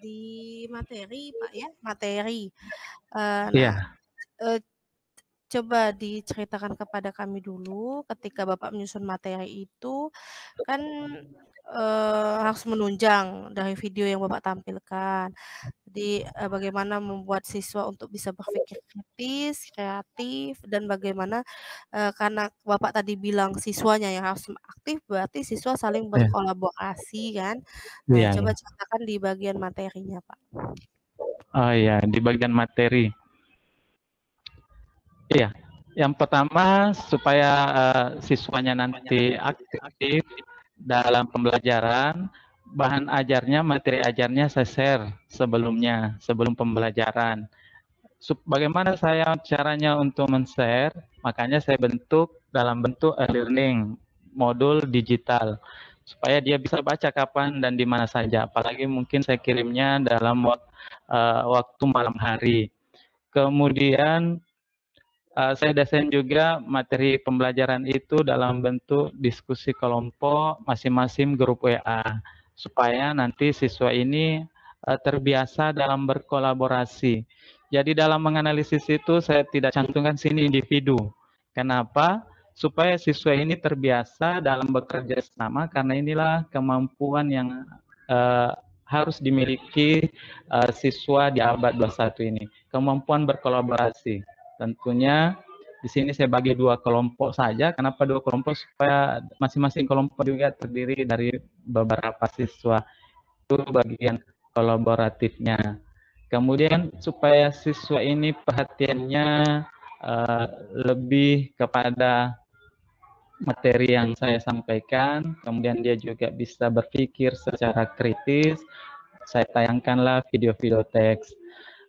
C: di materi Pak ya, materi.
B: Iya.
C: Coba diceritakan kepada kami dulu ketika Bapak menyusun materi itu kan harus menunjang dari video yang Bapak tampilkan. Jadi bagaimana membuat siswa untuk bisa berpikir kritis, kreatif, dan bagaimana karena Bapak tadi bilang siswanya yang harus aktif, berarti siswa saling berkolaborasi kan. Nah, coba ceritakan di bagian materinya, Pak.
B: Oh iya, di bagian materi. Iya, yang pertama supaya siswanya nanti aktif dalam pembelajaran, bahan ajarnya, materi ajarnya saya share sebelumnya, sebelum pembelajaran. Bagaimana saya caranya untuk men-share? Makanya saya bentuk dalam bentuk e-learning, modul digital, supaya dia bisa baca kapan dan di mana saja. Apalagi mungkin saya kirimnya dalam waktu malam hari. Kemudian saya desain juga materi pembelajaran itu dalam bentuk diskusi kelompok masing-masing grup WA, supaya nanti siswa ini terbiasa dalam berkolaborasi. Jadi dalam menganalisis itu saya tidak cantumkan sini individu. Kenapa? Supaya siswa ini terbiasa dalam bekerja sama, karena inilah kemampuan yang harus dimiliki siswa di abad 21 ini. Kemampuan berkolaborasi. Tentunya di sini saya bagi 2 kelompok saja. Kenapa 2 kelompok? Supaya masing-masing kelompok juga terdiri dari beberapa siswa. Itu bagian kolaboratifnya. Kemudian supaya siswa ini perhatiannya lebih kepada materi yang saya sampaikan, kemudian dia juga bisa berpikir secara kritis. Saya tayangkanlah video-video teks.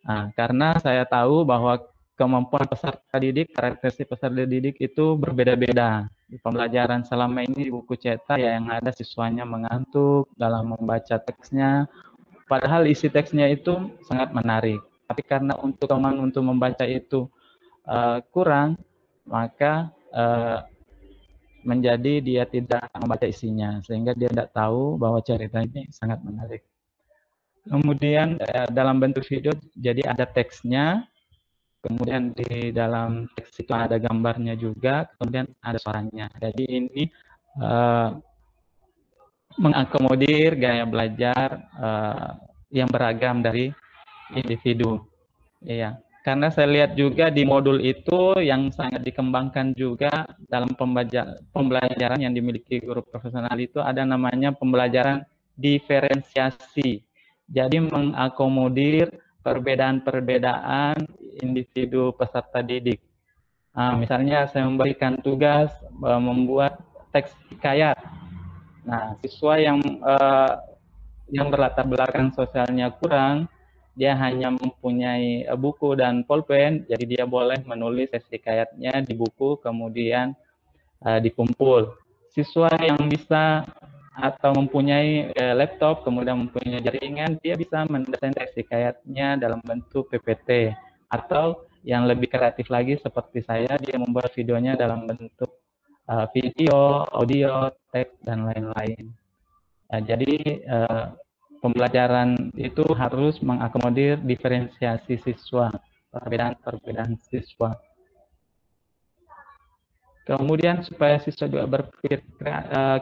B: Nah, karena saya tahu bahwa kemampuan peserta didik, karakteristik peserta didik itu berbeda-beda. Di pembelajaran selama ini di buku cetak ya yang ada siswanya mengantuk dalam membaca teksnya, padahal isi teksnya itu sangat menarik. Tapi karena kemampuan untuk membaca itu kurang, maka menjadi dia tidak membaca isinya, sehingga dia tidak tahu bahwa cerita ini sangat menarik. Kemudian dalam bentuk video, jadi ada teksnya, kemudian di dalam teks itu ada gambarnya juga, kemudian ada suaranya. Jadi ini mengakomodir gaya belajar yang beragam dari individu. Iya. Karena saya lihat juga di modul itu yang sangat dikembangkan juga dalam pembelajaran yang dimiliki guru profesional itu ada namanya pembelajaran diferensiasi. Jadi mengakomodir perbedaan-perbedaan individu peserta didik. Nah, misalnya saya memberikan tugas membuat teks hikayat. Nah, siswa yang berlatar belakang sosialnya kurang, dia hanya mempunyai buku dan pulpen, jadi dia boleh menulis hikayatnya di buku, kemudian dikumpul. Siswa yang bisa atau mempunyai laptop, kemudian mempunyai jaringan, dia bisa mendesain hikayatnya dalam bentuk PPT. Atau yang lebih kreatif lagi seperti saya, dia membuat videonya dalam bentuk video, audio, teks, dan lain-lain. Jadi pembelajaran itu harus mengakomodir diferensiasi siswa, perbedaan-perbedaan siswa. Kemudian supaya siswa juga berpikir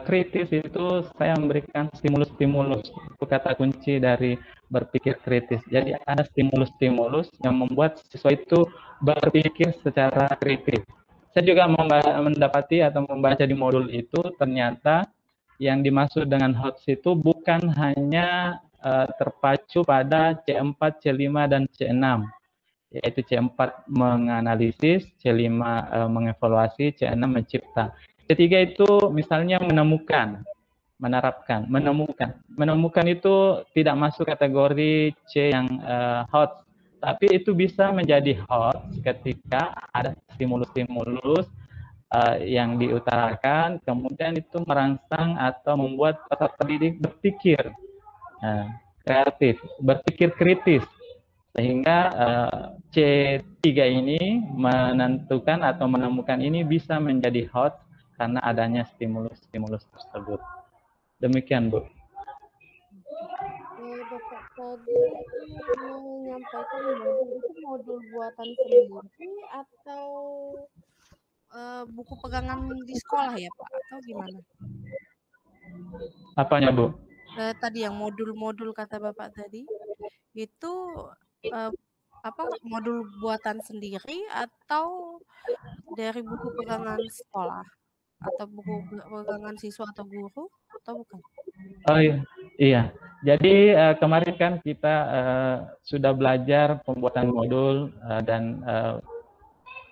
B: kritis itu saya memberikan stimulus-stimulus. Itu kata kunci dari berpikir kritis. Jadi ada stimulus-stimulus yang membuat siswa itu berpikir secara kritis. Saya juga mendapati atau membaca di modul itu ternyata yang dimaksud dengan HOTS itu bukan hanya terpacu pada C4, C5, dan C6. Yaitu C4 menganalisis, C5 mengevaluasi, C6 mencipta. C3 itu misalnya menemukan, menerapkan, menemukan. Menemukan itu tidak masuk kategori C yang HOTS, tapi itu bisa menjadi HOTS ketika ada stimulus-stimulus yang diutarakan, kemudian itu merangsang atau membuat peserta didik berpikir kreatif, berpikir kritis, sehingga C3 ini menentukan atau menemukan ini bisa menjadi hot karena adanya stimulus-stimulus tersebut. Demikian, Bu.
C: Bapak tadi menyampaikan modul itu modul buatan sendiri atau buku pegangan di sekolah ya Pak, atau gimana?
B: Apanya, Bu?
C: Tadi yang modul-modul kata Bapak tadi itu modul buatan sendiri atau dari buku pegangan sekolah atau buku pegangan siswa atau guru atau bukan?
B: Oh iya. Jadi kemarin kan kita sudah belajar pembuatan modul dan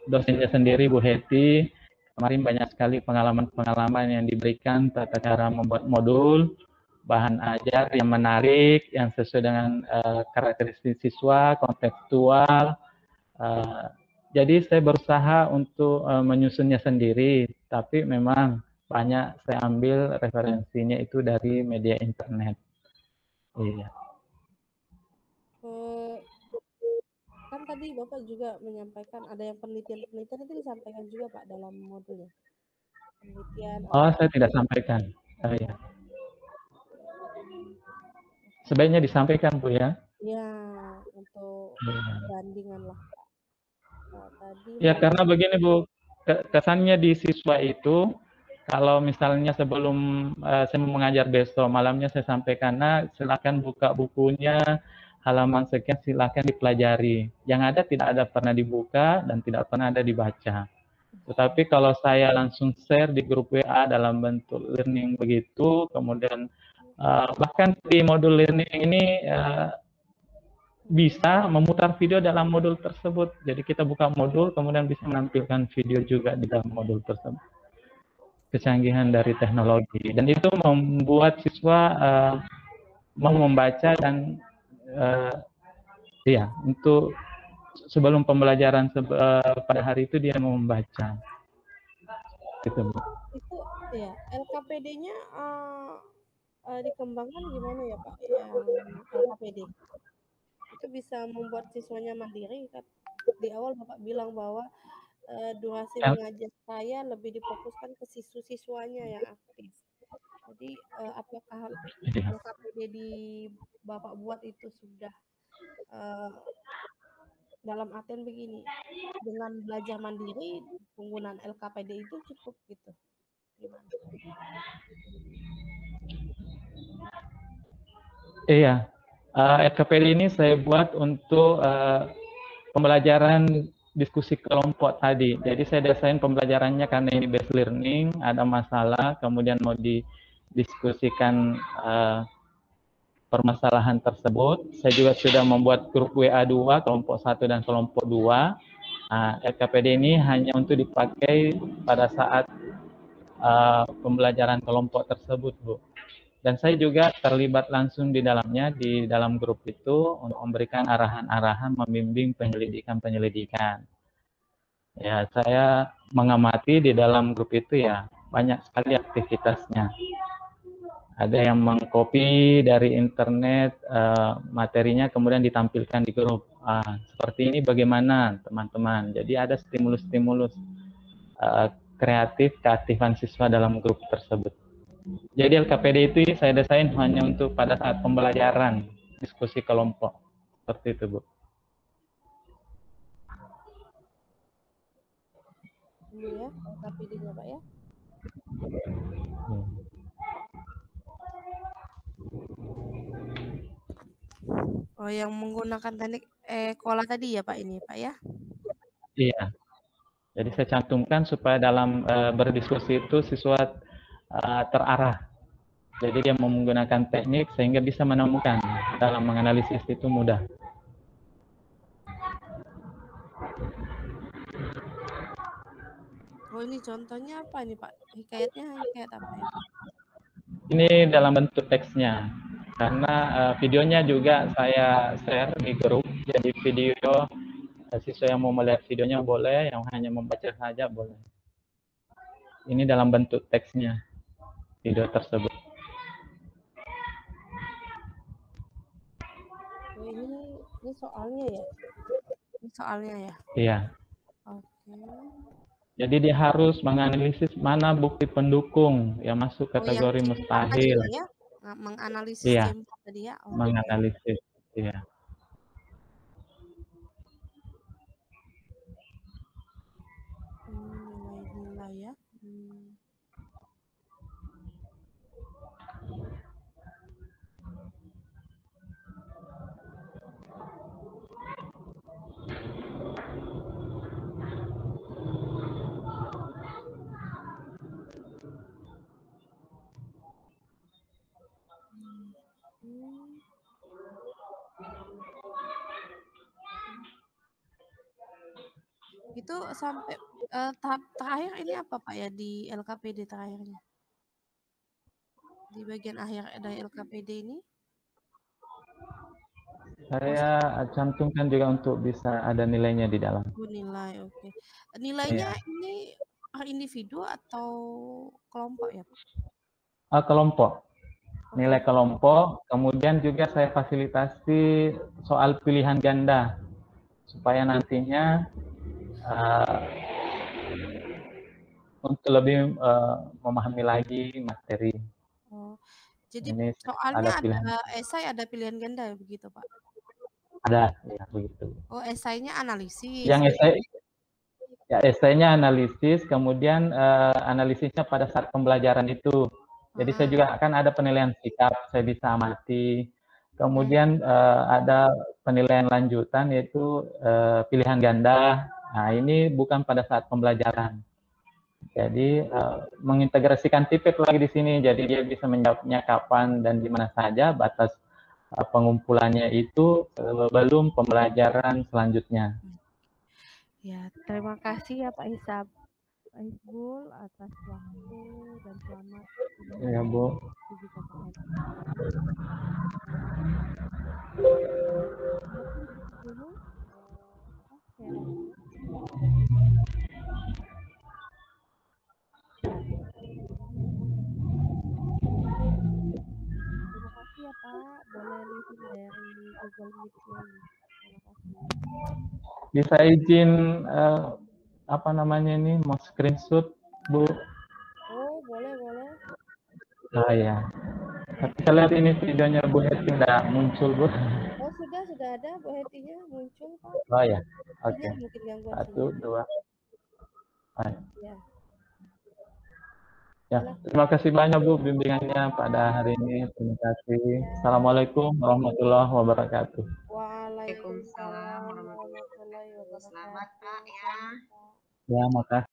B: dosennya sendiri Bu Heti kemarin banyak sekali pengalaman-pengalaman yang diberikan tata cara membuat modul, bahan ajar yang menarik, yang sesuai dengan karakteristik siswa, kontekstual. Jadi saya berusaha untuk menyusunnya sendiri, tapi memang banyak saya ambil referensinya itu dari media internet. Iya.
C: Kan tadi Bapak juga menyampaikan ada yang penelitian-penelitian itu disampaikan juga Pak dalam modulnya. Penelitian.
B: Oh, saya tidak sampaikan. Oh, ya. Sebaiknya disampaikan, Bu ya.
C: Ya, untuk bandingan lah Pak. Tadi
B: ya karena begini Bu, kesannya di siswa itu kalau misalnya sebelum saya mau mengajar besok, malamnya saya sampaikan, nah silakan buka bukunya, halaman sekian silakan dipelajari. Yang ada tidak ada pernah dibuka dan tidak pernah ada dibaca. Tetapi kalau saya langsung share di grup WA dalam bentuk learning begitu, kemudian bahkan di modul learning ini bisa memutar video dalam modul tersebut. Jadi kita buka modul, kemudian bisa menampilkan video juga di dalam modul tersebut. Kecanggihan dari teknologi. Dan itu membuat siswa mau membaca dan ya, untuk sebelum pembelajaran pada hari itu dia mau membaca. Gitu, Bu.
C: Itu ya LKPD-nya dikembangkan gimana ya Pak? Yang LKPD itu bisa membuat siswanya mandiri kan? Di awal Bapak bilang bahwa durasi mengajar saya lebih difokuskan ke siswa-siswanya yang aktif. Jadi apakah LKPD di Bapak buat itu sudah dalam artian begini, dengan belajar mandiri penggunaan LKPD itu cukup gitu? Gimana?
B: Iya, LKPD ini saya buat untuk pembelajaran diskusi kelompok tadi. Jadi saya desain pembelajarannya karena ini based learning, ada masalah, kemudian mau didiskusikan permasalahan tersebut. Saya juga sudah membuat grup WA 2, kelompok 1 dan kelompok 2. LKPD ini hanya untuk dipakai pada saat pembelajaran kelompok tersebut, Bu. Dan saya juga terlibat langsung di dalamnya, di dalam grup itu untuk memberikan arahan-arahan, membimbing penyelidikan-penyelidikan. Ya, saya mengamati di dalam grup itu ya banyak sekali aktivitasnya. Ada yang mengcopy dari internet materinya kemudian ditampilkan di grup. Seperti ini bagaimana teman-teman? Jadi ada stimulus-stimulus kreatif keaktifan siswa dalam grup tersebut. Jadi LKPD itu saya desain hanya untuk pada saat pembelajaran, diskusi kelompok. Seperti itu, Bu.
C: Dulu ya, LKPD-nya Pak ya. Oh, yang menggunakan teknik Kola tadi ya Pak ini Pak ya?
B: Iya. Jadi saya cantumkan supaya dalam berdiskusi itu siswa terarah. Jadi dia menggunakan teknik sehingga bisa menemukan dalam menganalisis itu mudah.
C: Oh ini contohnya apa nih Pak? Hikayatnya hikayat apa ya Pak?
B: Ini dalam bentuk teksnya. Karena videonya juga saya share di grup. Jadi video siswa yang mau melihat videonya boleh, yang hanya membaca saja boleh. Ini dalam bentuk teksnya, video tersebut.
C: Oh ini soalnya ya? Ini soalnya ya?
B: Iya.
C: Oke.
B: Jadi dia harus menganalisis mana bukti pendukung yang masuk kategori mustahil.
C: Ya? Menganalisis
B: Iya.
C: C4 tadi ya? Oh,
B: menganalisis. Iya.
C: Nilai-nilai ya. Itu sampai tahap terakhir ini apa Pak ya di LKPD terakhirnya? Di bagian akhir dari LKPD ini?
B: Saya cantumkan juga untuk bisa ada nilainya di dalam.
C: Oh, nilai, oke. Nilainya ini per individu atau kelompok ya Pak?
B: Kelompok. Nilai kelompok, kemudian juga saya fasilitasi soal pilihan ganda supaya nantinya untuk lebih memahami lagi materi.
C: Oh, jadi
B: Ini
C: soalnya
B: ada pilihan.
C: esai ada pilihan ganda ya begitu Pak?
B: Ada, ya begitu.
C: Oh, esainya analisis.
B: Yang Ya, essay-nya analisis, kemudian analisisnya pada saat pembelajaran itu. Jadi saya juga akan ada penilaian sikap, saya bisa amati. Kemudian ada penilaian lanjutan yaitu pilihan ganda. Nah, ini bukan pada saat pembelajaran. Jadi mengintegrasikan TIPEK lagi di sini, jadi dia bisa menjawabnya kapan dan di mana saja. Batas pengumpulannya itu belum pembelajaran selanjutnya.
C: Ya, terima kasih ya Pak Hizbul atas waktu dan selamat
B: Ya, Bu.
C: juga Pak Heti. Mungkin dulu sharingnya. Terima kasih ya Pak, boleh listen dari Google Meet-nya ini. Terima kasih.
B: Bisa izin apa namanya ini mau screenshot, Bu?
C: Oh, boleh.
B: Oh ya. Tapi saya lihat ini videonya Bu Heti nggak muncul, Bu.
C: Oh, sudah ada Bu Hetinya muncul Pak.
B: Oh ya. Oke.
C: Iya, mungkin gangguan
B: 1, 2.
C: Ya.
B: Ya, terima kasih banyak Bu bimbingannya pada hari ini. Terima kasih. Assalamualaikum warahmatullahi wabarakatuh.
C: Waalaikumsalam
A: Waalaikumsalam warahmatullahi
C: warahmatullahi
A: wabarakatuh.
C: wabarakatuh.
A: Selamat Pak ya.
B: Ya, makasih.